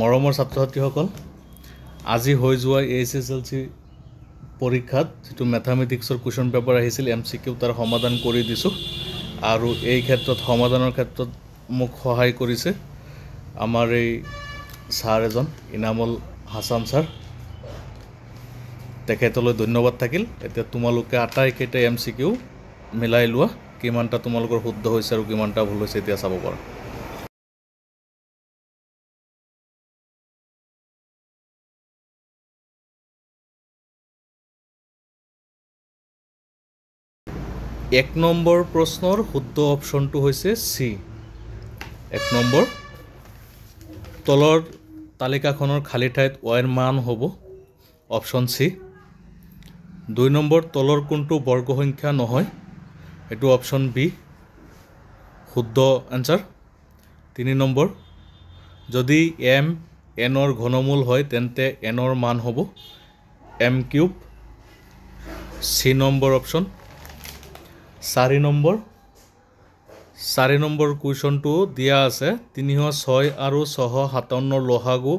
মৰমৰ ছাত্ৰ-ছাত্ৰীসকল আজি হৈ যোৱা এইচএছএলসি পৰীক্ষাত যেটো ম্যাথমেটিক্সৰ কোৱেশ্চন পেপাৰ আহিছিল এমসিকিউ তাৰ সমাধান কৰি দিছো আৰু এই ক্ষেত্ৰত সমাধানৰ ক্ষেত্ৰত মোক সহায় কৰিছে আমাৰ এই স্যাৰ এজন ইনামুল হাসান স্যাৰ তেখেতলৈ ধন্যবাদ থাকিল এতিয়া তোমালোকে আটাইকেইটা এমসিকিউ মিলাই লোৱা কিমানটা তোমালোকৰ শুদ্ধ হৈছে আৰু কিমানটা ভুল হৈছে এতিয়া চাব পাৰা এক নম্বৰ প্ৰশ্নৰ শুদ্ধ অপচনটো হৈছে সি এক নম্বৰ তলৰ তালিকাখনৰ খালী ঠাইত y মান হ'ব অপচন সি দুই নম্বৰ তলৰ কোনটো বৰ্গ সংখ্যা নহয় এটো অপচন বি শুদ্ধ আনসাৰ তিনি নম্বৰ যদি m n ৰ ঘনমূল হয় তেন্তে n ৰ মান হ'ব m কিউব সি নম্বৰ অপচন 4 নম্বৰ কুৱেশ্যনটো দিয়া আছে 306 আৰু 657 লসাগু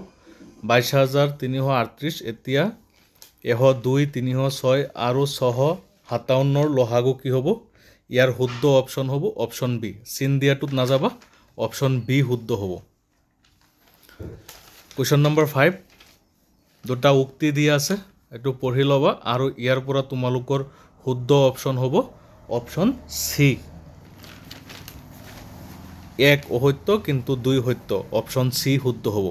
22338 এতিয়া 102 306 আৰু 657 লসাগু কি হ'ব ইয়াৰ শুদ্ধ অপচন হ'ব অপচন বি চিন দিয়াটোত নাযাবা অপচন বি শুদ্ধ হ'ব কুৱেশ্যন নম্বৰ 5 দুটা উক্তি দিয়া আছে এটো পঢ়ি লবা আৰু ইয়াৰ পৰা তোমালোকৰ শুদ্ধ অপচন হ'ব অপচন সি এক অসত্য কিন্তু দুই সত্য অপচন সি শুদ্ধ হ'ব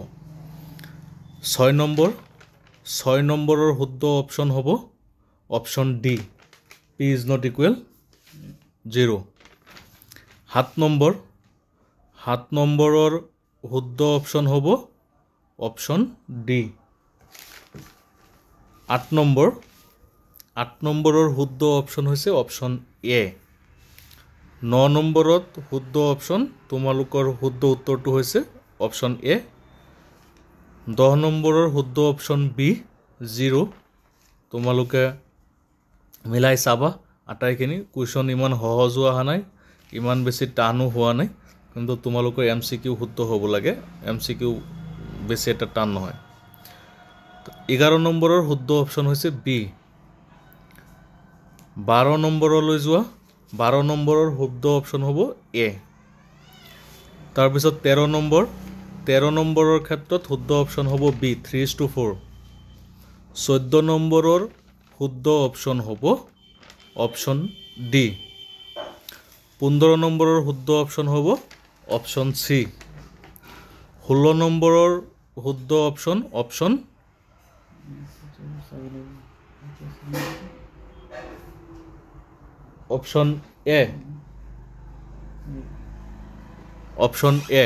6 নম্বৰৰ শুদ্ধ অপচন হ'ব option D p is not equal 0 7 নম্বৰৰ শুদ্ধ অপচন হ'ব অপচন ডি 8 নম্বৰৰ শুদ্ধ অপচন হৈছে অপচন এ 9 নম্বৰত শুদ্ধ অপচন তোমালোকৰ শুদ্ধ উত্তৰটো হৈছে অপচন এ 10 নম্বৰৰ শুদ্ধ অপচন বি 0 তোমালোকে মিলাই চাবা আটাইখিনি কুৱেশ্যন ইমান সহজ হোৱা নাই ইমান বেছি টানো হোৱা নাই কিন্তু তোমালোকৰ এমসিকিউ শুদ্ধ হ'ব লাগে এমসিকিউ বেছি এটা টান নহয় 11 নম্বৰৰ শুদ্ধ অপচন হৈছে বি 12 নম্বৰলৈ যোৱা 12 নম্বৰৰ শুদ্ধ অপচন হ'ব এ তাৰ পিছত 13 নম্বৰৰ ক্ষেত্ৰত শুদ্ধ অপচন হ'ব বি 3:4 14 নম্বৰৰ শুদ্ধ অপচন হ'ব অপচন ডি 15 নম্বৰৰ শুদ্ধ অপচন হ'ব অপচন সি 16 নম্বৰৰ শুদ্ধ অপচন অপচন এ অপচন এ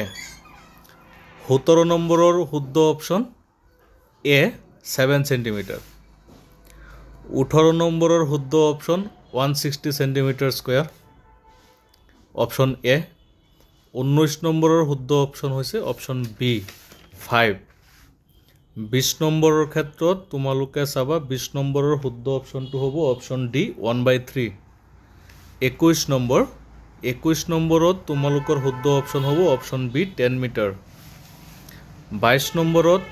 17 নম্বৰৰ শুদ্ধ অপচন এ 7 সেন্টিমিটাৰ 18 নম্বৰৰ শুদ্ধ অপচন 160 সেন্টিমিটাৰ স্কয়াৰ অপচন এ 19 নম্বৰৰ শুদ্ধ অপচন হৈছে অপচন বি 5 20 নম্বৰৰ ক্ষেত্ৰত তোমালোকে চাবা 20 নম্বৰৰ শুদ্ধ অপচনটো হ'ব অপচন ডি 1/3 21 নম্বৰত তোমালোকৰ শুদ্ধ অপচন হ'ব অপচন বি 10 মিটাৰ 22 নম্বৰত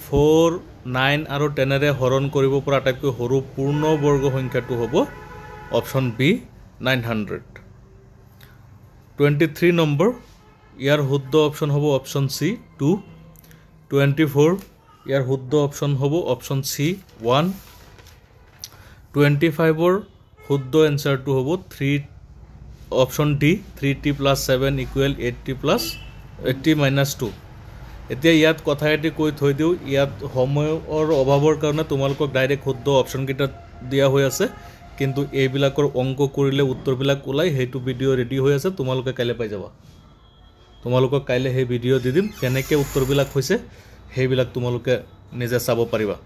4 9 আৰু 10 ৰে হৰণ কৰিব পৰা আটাইতকৈ সৰু পূৰ্ণ বৰ্গ সংখ্যাটো হ'ব অপচন বি 900 23 নম্বৰ ইয়াৰ শুদ্ধ অপচন হ'ব অপচন সি 2 24 ইয়াৰ শুদ্ধ অপচন হ'ব অপচন সি 1 25 ৰ শুদ্ধ এনসাৰটো হ'ব 3 অপচন ডি 3t + 7 = 80 - 2 এতিয়া ইয়াত কথা এটি কৈ থৈ দিও ইয়াত সময়ৰ অভাৱৰ কাৰণে তোমালোকক ডাইৰেক্ট শুদ্ধ অপচন কেইটা দিয়া হৈ আছে কিন্তু এইবিলাকৰ অংক কৰিলে উত্তৰবিলাক ওলাই হেতু ভিডিও ৰেডি হৈ আছে তোমালোকে কাইলে পাই যাবা তোমালোকক কাইলে হে ভিডিও দি দিম কেনেকৈ উত্তৰবিলাক হৈছে হেবিলাক তোমালোকে নিজে চাব পাৰিবা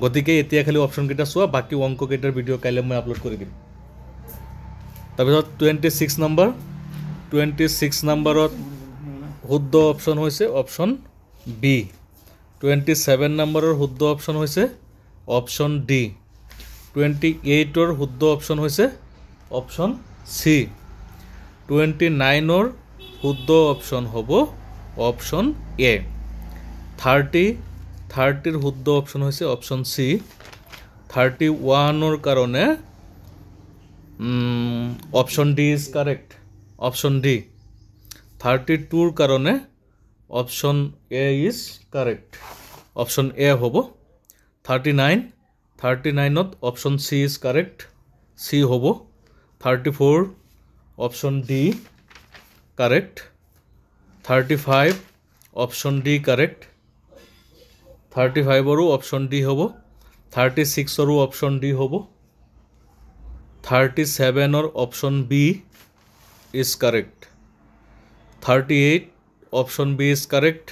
গতিকে এতিয়া খালি অপচন কেইটা চোৱা বাকি অংক কেইটাৰ ভিডিও কাইলে মই আপলোড কৰি দিম তাৰপিছত 26 নম্বৰত শুদ্ধ অপচন হৈছে অপচন বি 27 নম্বৰৰ শুদ্ধ অপচন হৈছে অপচন ডি 28 ৰ শুদ্ধ অপচন হৈছে অপচন সি 29 ৰ শুদ্ধ অপচন হ'ব অপচন এ 30 শুদ্ধ অপশন হৈছে অপশন সি 31 কাৰণে option D is correct option D 32 কাৰণে option A is correct option A হ'ব 39ত option C is correct C হ'ব 34 option D correct 35 option D correct 35 option D হ'ব 36 অপশন ডি হ'ব 37 option B is correct 38 option B is correct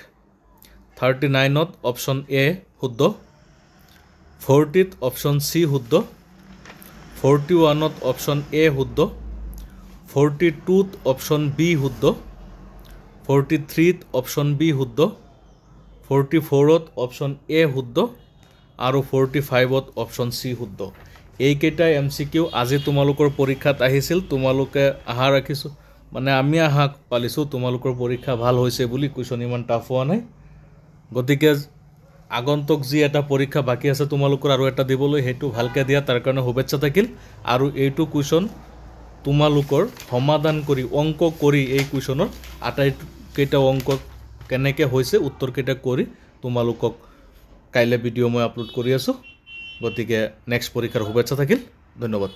39ত option A শুদ্ধ 40ত option সি শুদ্ধ 41ত option A শুদ্ধ 42ত অপশন বি শুদ্ধ 43ত অপশন বি শুদ্ধ 44ত অপশন এ শুদ্ধ আৰু 45ত অপশন সি শুদ্ধ এইকেইটা MCQ আজি তোমালোকৰ পৰীক্ষাত আহিছিল তোমালোকে আশা ৰাখিছোঁ মানে আমি আশা পালিছোঁ তোমালোকৰ পৰীক্ষা ভাল হৈছে বুলি কুৱেশ্যন ইমান টাফ হোৱা নাই গতিকে আগন্তুক যি এটা পৰীক্ষা বাকি আছে তোমালোকৰ আৰু এটা দিবলৈ হেতু ভালকৈ দিয়া তাৰ কাৰণে শুভেচ্ছা থাকিল আৰু এইটো কুৱেশ্যন তোমালোকৰ সমাধান কৰি অংক কৰি এই কুৱেশ্যনৰ আটাইকেইটা অংক কেনেকৈ হৈছে উত্তৰকেইটা কৰি তোমালোকক কাইলৈ ভিডিঅ' মই আপলোড কৰি আছোঁ গতিকে নেক্সট পৰীক্ষাৰ শুভেচ্ছা থাকিল ধন্যবাদ